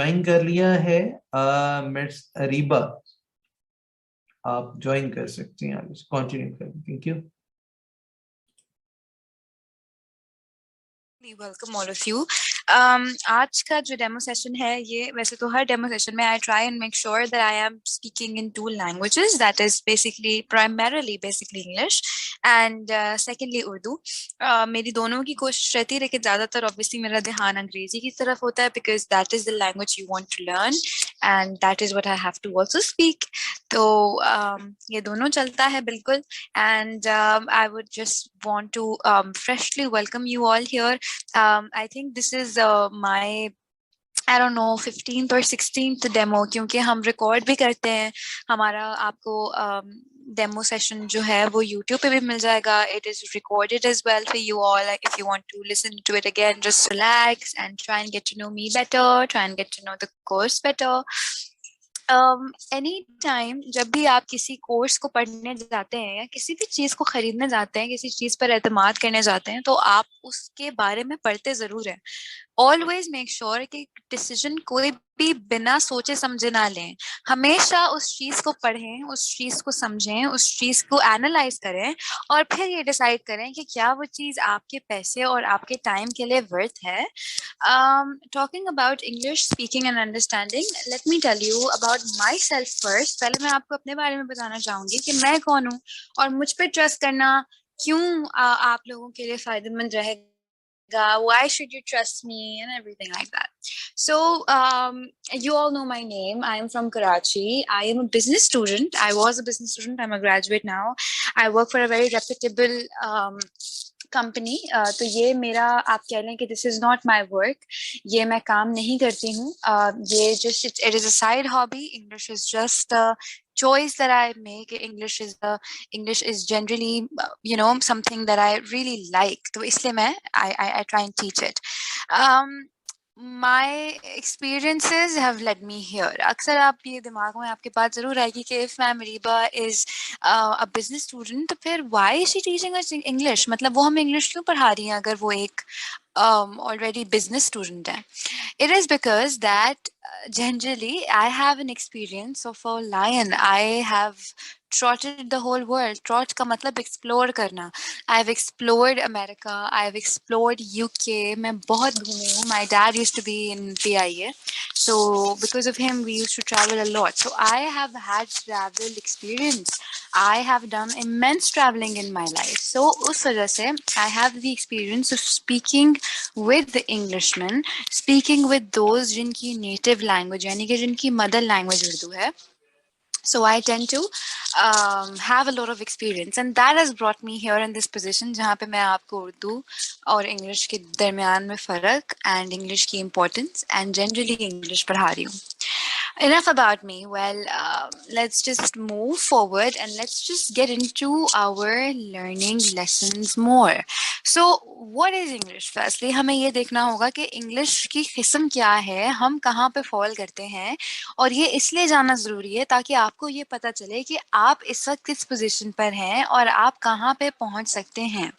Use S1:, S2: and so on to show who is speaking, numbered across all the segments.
S1: Join कर लिया है मिस रीबा, आप ज्वाइन कर सकते हैं, आप कंटिन्यू करें। Thank you.
S2: Welcome all of you. आज का जो डेमो सेशन है, ये वैसे तो हर डेमो सेशन में आई try and make sure that I am speaking in to languages, that is basically primarily English and secondly Urdu. मेरी दोनों की कोशिश रहती है, लेकिन ज्यादातर ऑब्वियसली मेरा ध्यान अंग्रेजी की तरफ होता है, because that is the language you want to learn and that is what I have to also speak. तो ये दोनों चलता है बिल्कुल। And I would just want to freshly welcome you all here. I think this is my I don't know 15th or 16th demo, क्योंकि हम record भी करते हैं। हमारा आपको डेमो सेशन जो है वो YouTube पे भी मिल जाएगा. It is recorded as well for you all. Like, if you want to listen to it again, just relax and try and get to know me better, try and get to know the course better. Any time जब भी आप किसी course को पढ़ने जाते हैं या किसी भी चीज को खरीदने जाते हैं, किसी चीज पर एतमाद करने जाते हैं, तो आप उसके बारे में पढ़ते जरूर हैं. ऑलवेज मेक श्योर कि डिसीजन कोई भी बिना सोचे समझे ना लें. हमेशा उस चीज को पढ़ें, उस चीज को समझें, उस चीज को एनालाइज करें और फिर ये डिसाइड करें कि क्या वो चीज आपके पैसे और आपके टाइम के लिए वर्थ है. Talking about English speaking and understanding, let me tell you about myself first. पहले मैं आपको अपने बारे में बताना चाहूंगी कि मैं कौन हूँ और मुझ पे ट्रस्ट करना क्यों आप लोगों के लिए फायदेमंद रहेगा. Why should you trust me and everything like that. So you all know my name. I am from Karachi. I am a business student. I was a business student. I'm a graduate now. I work for a very reputable company. तो ये मेरा, आप कह लें कि this is not my work. ये मैं काम नहीं करती हूँ. ये just it is a side hobby. English is just choice that I make. English is generally something that I really like. तो इसलिए मैं I try and teach it. My experiences have led me here. अक्सर आप ये दिमाग में आपके पास जरूर आएगी कि if Ma'am Reba is a business student, तो फिर why is she teaching us English? मतलब वो हमें English क्यों पढ़ा रही हैं अगर वो एक already business student है? It is because that generally I have an experience of a lion. I have trotted the whole world. Trot का मतलब explore करना. I've explored America. I've explored UK. मैं बहुत घूमी हूँ. My dad used to be in PIA. So because of him, we used to travel a lot. So I have had travel experience. I have done immense traveling in my life. So उस वजह से I have the experience of speaking with the Englishmen, speaking with those जिनकी native language यानी कि जिनकी mother language Urdu है. So I tend to have a lot of experience, and that has brought me here in this position जहाँ पे मैं आपको उर्दू और इंग्लिश के दरमियान में फ़र्क and इंग्लिश की importance and generally इंग्लिश पढ़ा रही हूँ. Enough about me. Well, let's just move forward and let's just get into our learning lessons more. So, what is English? Firstly, हमें ये देखना होगा कि English की किस्म क्या है, हम कहाँ पे fall करते हैं, और ये इसलिए जानना ज़रूरी है ताकि आपको ये पता चले कि आप इस वक्त किस पोजीशन पर हैं और आप कहाँ पे पहुँच सकते हैं.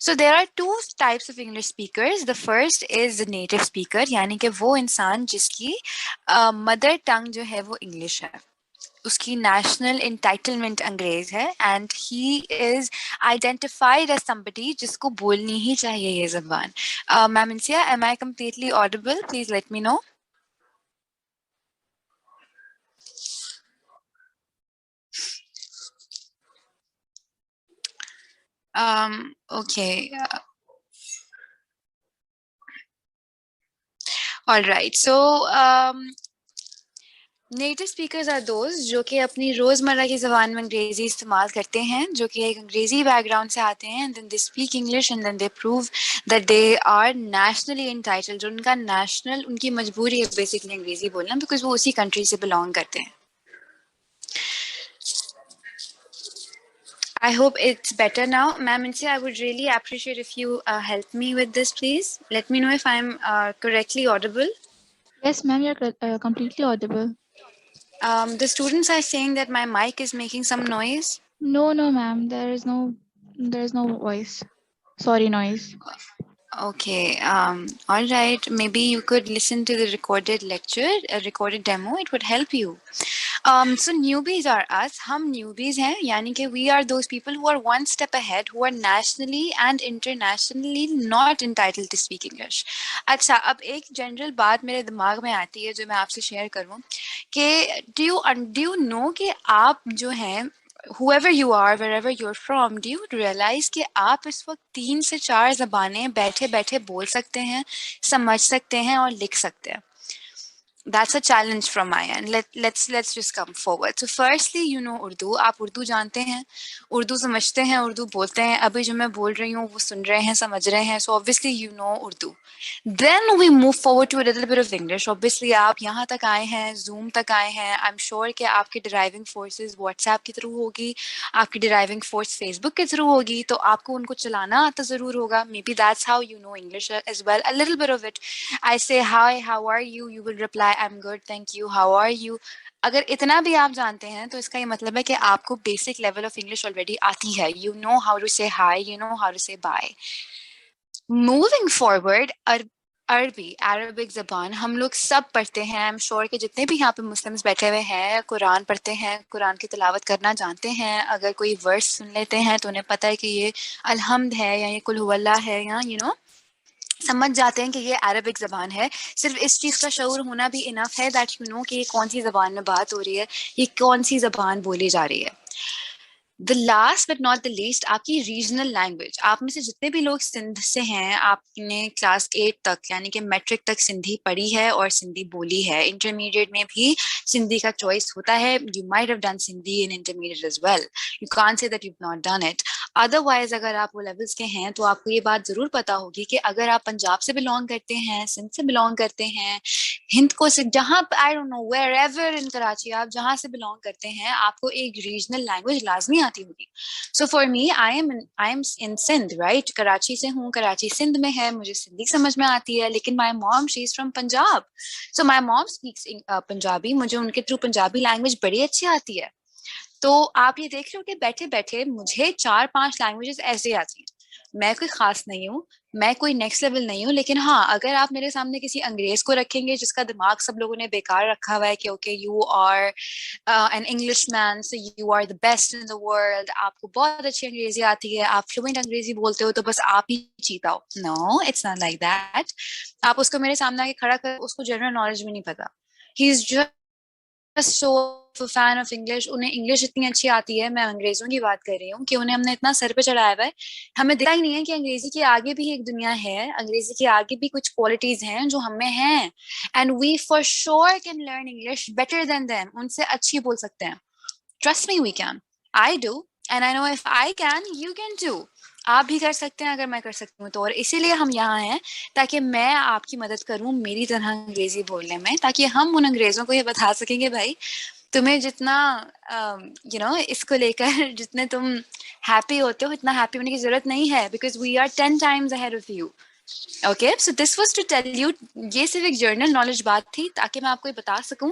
S2: So there are two types of English speakers. The first is the native speaker, यानी कि वो इंसान जिसकी मदर टंग जो है वो इंग्लिश है, उसकी नेशनल एंटाइटलमेंट अंग्रेज है, and he is identified as somebody जिसको बोलनी ही चाहिए ये ज़बान. Ma'am Insiya, am I completely audible? Please let me know. Okay. All right. So native speakers are those जो कि अपनी रोज़मर्रा की ज़बान में अंग्रेज़ी इस्तेमाल करते हैं, जो कि एक अंग्रेज़ी बैकग्राउंड से आते हैं, and then they speak English and then they prove that they are nationally entitled. जो उनका नेशनल, उनकी मजबूरी है बेसिकली अंग्रेज़ी बोलना, बिकॉज वो उसी कंट्री से बिलोंग करते हैं. I hope it's better now. Ma'am Insi, I would really appreciate if you help me with this, please. Let me know if I'm correctly audible.
S3: Yes, ma'am, you're completely audible.
S2: The students are saying that my mic is making some noise.
S3: No, ma'am, there is no voice. Sorry, noise.
S2: Okay, all right. Maybe you could listen to the recorded lecture, a recorded demo. It would help you. So newbies are us. हम newbies हैं, यानी कि we are those people who are one step ahead, who are nationally and internationally not entitled to speak English. अच्छा, अब एक general बात मेरे दिमाग में आती है जो मैं आपसे share करूँ कि do you know कि आप जो हैं whoever you are, wherever you're from, do you realize कि आप इस वक्त 3 से 4 ज़बानें बैठे-बैठे बोल सकते हैं, समझ सकते हैं और लिख सकते हैं? That's a challenge from my end. Let's just come forward. So firstly, you know Urdu. आप उर्दू जानते हैं, उर्दू समझते हैं, उर्दू बोलते हैं. अभी जो मैं बोल रही हूँ वो सुन रहे हैं, समझ रहे हैं. So obviously you know Urdu. Then we move forward to a little bit of English. Obviously आप यहाँ तक आए हैं, Zoom तक आए हैं. I'm sure कि आपकी deriving forces WhatsApp के through होगी, आपकी deriving force Facebook के through होगी, तो आपको उनको चलाना आता ज़रूर होगा. Maybe that's how you know English as well. A little bit of it. I say hi, how are you? You will reply, I'm good, thank you. How are you? अगर इतना भी आप जानते हैं तो इसका ये मतलब है कि आपको basic level of English already आती है. You know how to say hi, you know how to say bye. Moving forward, अरबी अरबिक ज़बान हम लोग सब पढ़ते हैं. आई एम श्योर कि जितने भी यहाँ पे मुस्लिम्स बैठे हुए हैं कुरान पढ़ते हैं, कुरान की तिलावत करना जानते हैं. अगर कोई वर्स सुन लेते हैं तो उन्हें पता है कि ये अलहम्द है या ये कुल हुवल्लाह है, या you know समझ जाते हैं कि ये अरबिक ज़बान है. सिर्फ इस चीज़ का शऊर होना भी इनफ है दैट यू नो कि ये कौन सी ज़बान में बात हो रही है, ये कौन सी ज़बान बोली जा रही है. The last but not the least, आपकी रीजनल लैंग्वेज. आप में से जितने भी लोग सिंध से हैं, आपने क्लास 8 तक यानी कि मैट्रिक तक सिंधी पढ़ी है और सिंधी बोली है. इंटरमीडिएट में भी सिंधी का चॉइस होता है. You might have done Sindhi in intermediate as well. You can't say that you've not done it. Otherwise अगर आप वो लेवल्स के हैं तो आपको ये बात जरूर पता होगी कि अगर आप पंजाब से बिलोंग करते हैं, सिंध से बिलोंग करते हैं, हिंद को से जहाँ I don't know wherever in Karachi आप जहाँ से बिलोंग करते हैं, आपको एक रीजनल लैंग्वेज लाजमी आती होगी. So for me I am in Sindh, right? Karachi से हूँ, कराची सिंध में है, मुझे सिंधी समझ में आती है. लेकिन my mom she is from Punjab, so my mom speaks Punjabi. मुझे उनके थ्रू पंजाबी लैंग्वेज बड़ी अच्छी आती है. तो आप ये देख रहे हो कि बैठे बैठे मुझे 4-5 लैंग्वेजेस ऐसे आती हैं. मैं कोई खास नहीं हूँ, मैं कोई नेक्स्ट लेवल नहीं हूँ. लेकिन हाँ, अगर आप मेरे सामने किसी अंग्रेज को रखेंगे जिसका दिमाग सब लोगों ने बेकार रखा हुआ है कि okay you are an English man, so you are the best in the world, आपको बहुत अच्छी अंग्रेजी आती है, आप फ्लुएंट अंग्रेजी बोलते हो, तो बस आप ही चीता हो. No, it's not like that. आप उसको मेरे सामने आके खड़ा कर, उसको जनरल नॉलेज भी नहीं पता. He is so fan of English. उन्हें इंग्लिश इतनी अच्छी आती है, मैं अंग्रेजों की बात कर रही हूँ, कि उन्हें हमने इतना सर पे चढ़ाया हुआ है, हमें दिखता ही नहीं है कि अंग्रेजी के आगे भी एक दुनिया है, अंग्रेजी के आगे भी कुछ क्वालिटीज हैं जो हमें हैं. And we for sure can learn English better than them. उनसे अच्छी बोल सकते हैं. Trust me, we can. I do, and I know if I can, you can too. आप भी कर सकते हैं अगर मैं कर सकती हूँ तो. और इसीलिए हम यहाँ हैं ताकि मैं आपकी मदद करूँ मेरी तरह अंग्रेजी बोलने में, ताकि हम उन अंग्रेजों को ये बता सकेंगे भाई तुम्हें जितना यू नो इसको लेकर जितने तुम हैप्पी होते हो, इतना हैप्पी होने की जरूरत नहीं है, because we are 10 times ahead of you. Okay, so this was to tell you, ये सिर्फ एक जर्नल नॉलेज बात थी ताकि मैं आपको ये बता सकूं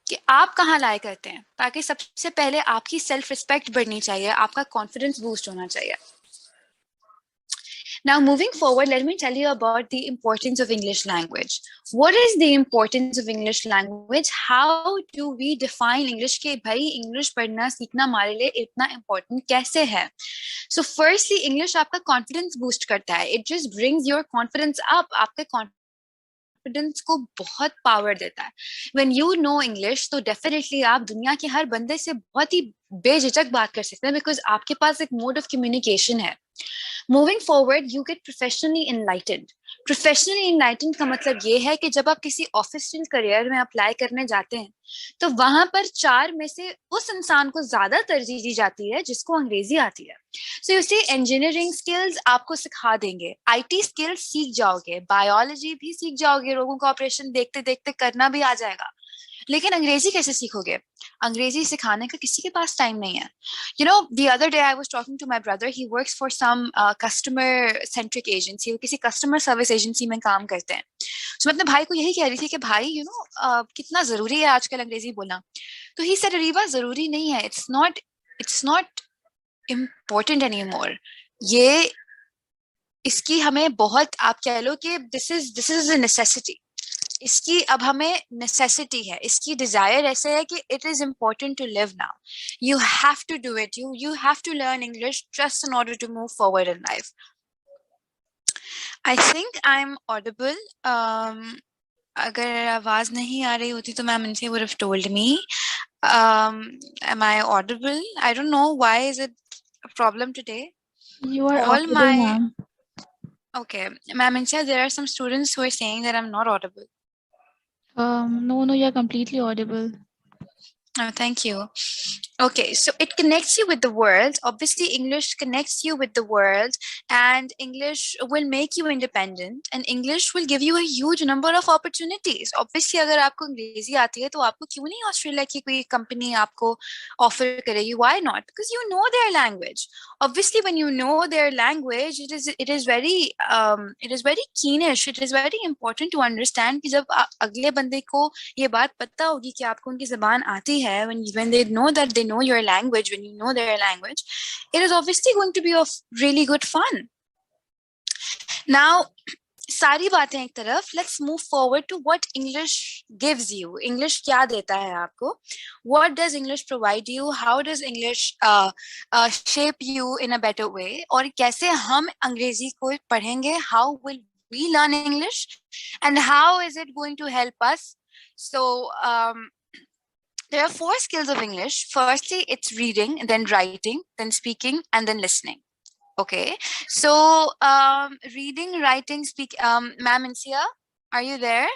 S2: कि आप कहाँ लाए करते हैं, ताकि सबसे पहले आपकी सेल्फ रिस्पेक्ट बढ़नी चाहिए, आपका कॉन्फिडेंस बूस्ट होना चाहिए. Now, moving forward, let me tell you about the importance of English language. What is the importance of English language? How do we define English? कि भाई English पढ़ना सीखना हमारे लिए इतना important कैसे है? So, firstly, English आपका confidence boost करता है. It just brings your confidence up. आपके confidence को बहुत power देता है. When you know English, तो definitely आप दुनिया के हर बंदे से बहुत ही बेझिझक बात कर सकते हैं, because आपके पास एक mode of communication है. Moving forward, you get professionally enlightened. Professionally enlightened का मतलब ये है कि जब आप किसी ऑफिशियल करियर में अप्लाई करने जाते हैं तो वहां पर 4 में से उस इंसान को ज्यादा तरजीह दी जाती है जिसको अंग्रेजी आती है. So you see, engineering skills आपको सिखा देंगे, आईटी स्किल्स सीख जाओगे, बायोलॉजी भी सीख जाओगे, रोगों का ऑपरेशन देखते देखते करना भी आ जाएगा. लेकिन अंग्रेजी कैसे सीखोगे? अंग्रेजी सिखाने का किसी के पास टाइम नहीं है. You know, the other day I was talking to my brother. He works for some customer-centric agency. वो किसी customer service agency में काम करते हैं. So मैं अपने भाई को यही कह रही थी कि भाई, you know, कितना जरूरी है आजकल अंग्रेजी बोलना. तो he said, रीवा जरूरी नहीं है. It's not important anymore. ये इसकी हमें बहुत, आप कह लो कि this is a necessity. इसकी अब हमें necessity है, इसकी desire ऐसे है कि it is important to live now. You have to do it. You have to learn English just in order to move forward in life. I think I'm audible. अगर आवाज नहीं आ रही होती तो मैम इनसे would have told me. Am I audible? I don't know why is it a problem today.
S3: You are
S2: All
S3: audible,
S2: my
S3: ma'am.
S2: okay, ma'am Insha, there are some students who are saying that I'm not audible.
S3: No, you're completely audible.
S2: Oh, thank you. Okay, so it connects you with the world. Obviously, English connects you with the world, and English will make you independent, and English will give you a huge number of opportunities. Obviously, अगर आपको अंग्रेजी आती है तो आपको क्यों नहीं Australia की कोई कंपनी आपको ऑफर करेगी? Why not? Because you know their language. Obviously, when you know their language, it is very keenish. It is very important to understand कि जब अगले बंदे को ये बात पता होगी कि आपको उनकी ज़बान आती है, when they know that they know your language, when you know their language, it is obviously going to be of really good fun. Now, सारी बातें एक तरफ, let's move forward to what English gives you. English क्या देता है आपको? What does English provide you? How does English shape you in a better way? और कैसे हम अंग्रेजी को पढ़ेंगे? How will we learn English? And how is it going to help us? So, there are 4 skills of English. Firstly, it's reading, then writing, then speaking, and then listening. Okay. So, reading, writing, speak. Ma'am Insia, are you there?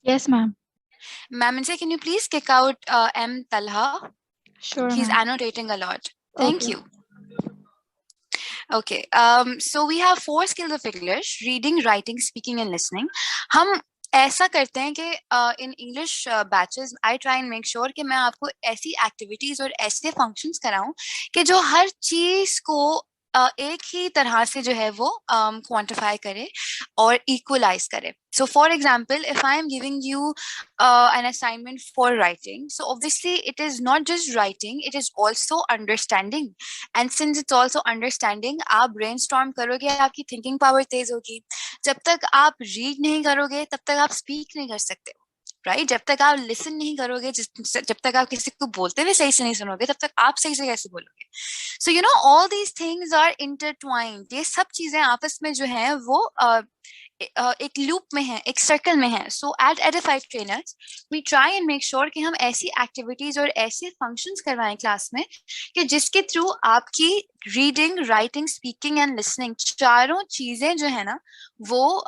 S3: Yes, ma'am.
S2: Ma'am Insia, can you please kick out M. Talha?
S3: Sure,
S2: He's
S3: ma'am.
S2: annotating a lot. Thank
S3: Okay.
S2: you. Okay. So we have 4 skills of English: reading, writing, speaking, and listening. हम ऐसा करते हैं कि in English batches I try and make sure कि मैं आपको ऐसी activities और ऐसे फंक्शंस कराऊं कि जो हर चीज को एक ही तरह से जो है वो क्वांटिफाई करे और इक्वलाइज करे. So for example, if I am giving you an assignment for writing, so obviously it is not just writing, it is also understanding. And since it's also understanding, आप brainstorm करोगे, आपकी thinking power तेज होगी. जब तक आप read नहीं करोगे, तब तक आप speak नहीं कर सकते. Right? जब तक आप listen नहीं करोगे, जब तक आप किसी को बोलते हुए सही से नहीं सुनोगे, तब तक आप सही से कैसे बोलोगे? So you know, all these things are intertwined. ये सब चीजें आपस में जो है वो एक लूप में है, एक सर्कल में है. So at edified trainers we try and make sure कि हम ऐसी एक्टिविटीज और ऐसे फंक्शंस करवाएं क्लास में कि जिसके थ्रू आपकी reading, writing, speaking and listening चारों चीजें जो है ना वो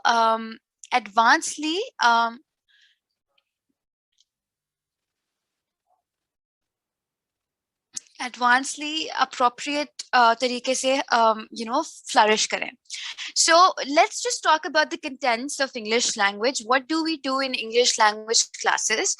S2: एडवांसली अप्रोप्रिएट तरीके से फ्लरिश करें. So let's just talk about the contents of English language. What do we do in English language classes?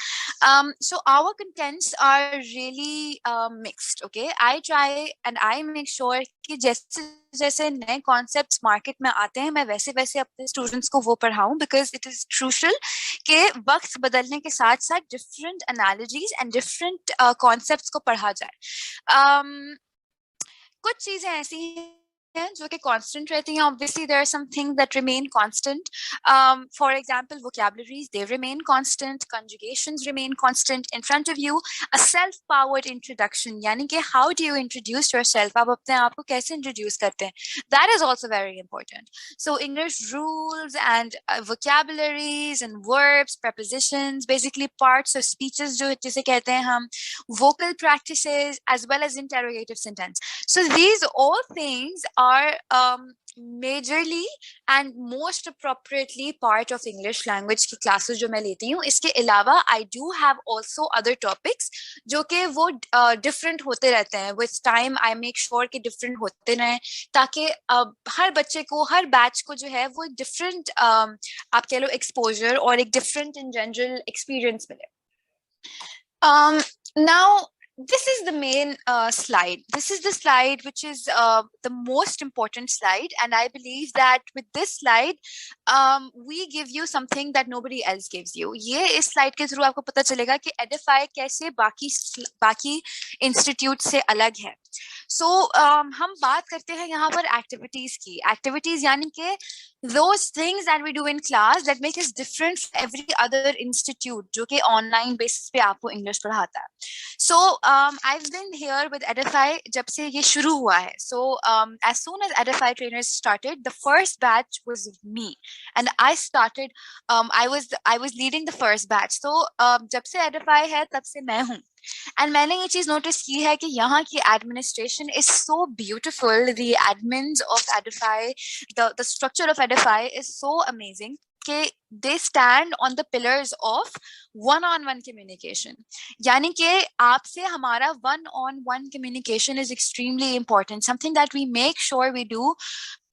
S2: So our contents are really mixed. Okay, I try and I make sure कि जैसे नए concepts market में आते हैं मैं वैसे वैसे अपने students को वो पढ़ाऊं, because it is crucial कि वक्त बदलने के साथ साथ different analogies and different concepts को पढ़ा जाए. कुछ चीजें ऐसी जो कि constant रहती हैं. Obviously there are some things that remain constant. For example, vocabularies, they remain constant, conjugations remain constant. In front of you, a self-powered introduction, यानी कि how do you introduce yourself? आप अपने आप को कैसे introduce करते हैं? That is also very important. So English rules and vocabularies and verbs, prepositions, basically parts of speeches जो जिसे कहते हैं हम, vocal practices as well as interrogative sentence. So these all things are majorly and most appropriately part of English language की classes जो मैं लेती हूँ. इसके अलावा I do have also other topics जो कि वो different होते रहते हैं. With time I make sure कि different होते रहें ताकि हर बच्चे को, हर batch को जो है वो different आप कह लो exposure और एक different in general experience मिले. Now this is the main slide. This is the slide which is the most important slide, and I believe that with this slide we give you something that nobody else gives you. ये इस slide के through आपको पता चलेगा कि Edify कैसे बाकी institute से अलग है. So हम बात करते हैं यहाँ पर एक्टिविटीज की. एक्टिविटीज यानी कि those things that we do in class that make us different from every other institute जो कि online basis पे आपको English पढ़ाता है. So I've been here with Edify जब से ये शुरू हुआ है. So as soon as Edify trainers started, the first batch was me, and I started. I was leading the first batch. So जब से Edify है तब से मैं हूँ. And मैंने ये चीज नोटिस की है कि यहाँ की administration is so beautiful. The admins of Edify, the structure of Edify is so amazing. कि they stand on the pillars of one-on-one communication. यानी कि आपसे हमारा one-on-one communication is extremely important. Something that we make sure we do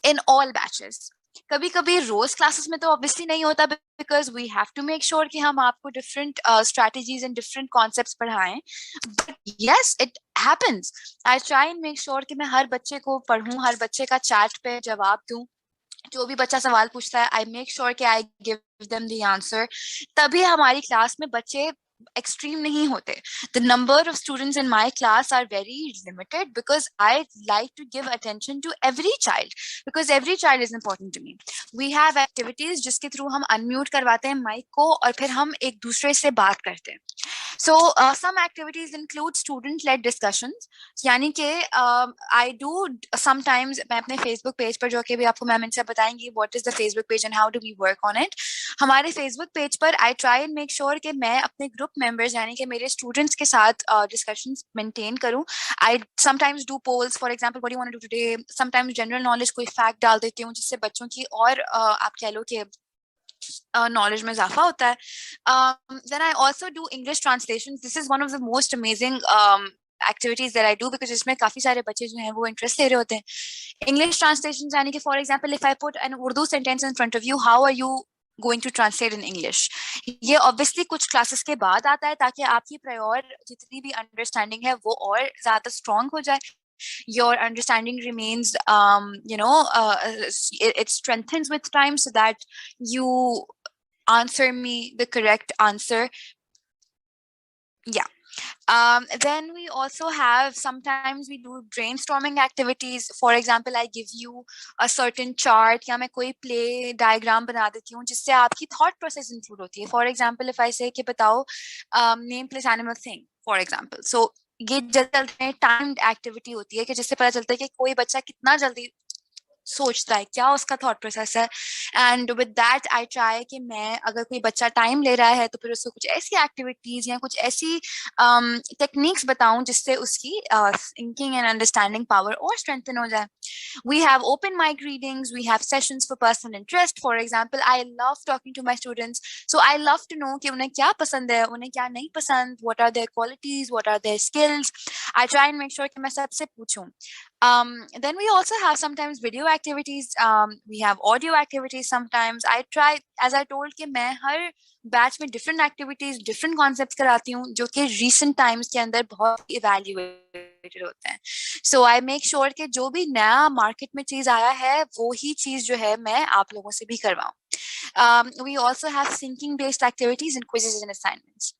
S2: in all batches. कभी कभी रोज classes में तो obviously नहीं होता because we have to make sure कि हम आपको different strategies and different concepts पढ़ाएं. But yes, it happens. I try and make sure कि मैं हर बच्चे को पढ़ूं, हर बच्चे का चैट पे जवाब दूं. जो भी बच्चा सवाल पूछता है, आई मेक श्योर कि I give them the answer. तभी हमारी क्लास में बच्चे extreme nahi hote. The number of students in my class are very limited because I like to give attention to every child because every child is important to me. We have activities जिसके through हम unmute करवाते हैं mic को और फिर हम एक दूसरे से बात करते हैं. So some activities include student-led discussions. यानी कि I do sometimes मैं अपने Facebook page पर जो कि भी आपको मैम इनसे बताएंगी what is the Facebook page and how do we work on it. हमारे Facebook page पर I try and make sure कि मैं अपने group members यानी कि मेरे students के साथ discussions maintain करूं. I sometimes do polls, for example, what do you want to do today? Sometimes general knowledge कोई fact डाल देती हूँ जिससे बच्चों की और आप कह लो कि knowledge में इजाफा होता है. Then I also do English translations. This is one of the most amazing activities that I do because इसमें काफी सारे बच्चे जो हैं वो interest ले रहे होते हैं. English translations यानी कि for example, if I put an Urdu sentence in front of you, how are you going to translate in English? ये obviously कुछ classes के बाद आता है ताकि आपकी prior जितनी भी understanding है वो और ज़्यादा strong हो जाए. Your understanding remains, it strengthens with time so that you answer me the correct answer. Yeah. Then we also have, sometimes we do brainstorming activities. For example, I give you a certain chart या मैं कोई play diagram बना देती हूँ जिससे आपकी thought process include होती है. For example, if I say कि बताओ name place animal thing, for example. So ये जल्दी टाइम्ड एक्टिविटी होती है कि जिससे पता चलता है कि कोई बच्चा कितना जल्दी सोचता है, क्या उसका थॉट प्रोसेस है. And with that I try कि मैं अगर कोई बच्चा टाइम ले रहा है तो फिर उसको कुछ ऐसी एक्टिविटीज या कुछ ऐसी टेक्निक्स बताऊं जिससे उसकी थिंकिंग एंड अंडरस्टैंडिंग पावर और स्ट्रेंथन हो जाए. We have open mic readings, we have sessions for personal interest. For example, I love talking to my students, so I love to know कि उन्हें क्या पसंद है, उन्हें क्या नहीं पसंद, what are their qualities, what are their skills. I try and make sure कि मैं सबसे पूछूं. Then we also have sometimes video activities. We have audio activities sometimes. I try, as I told, कि मैं हर बैच में different activities, different concepts कराती हूँ जो कि recent times के अंदर बहुत evaluated होते हैं. So I make sure कि जो भी नया market में चीज आया है वो ही चीज जो है मैं आप लोगों से भी करवाऊँ. We also have thinking based activities and quizzes and assignments.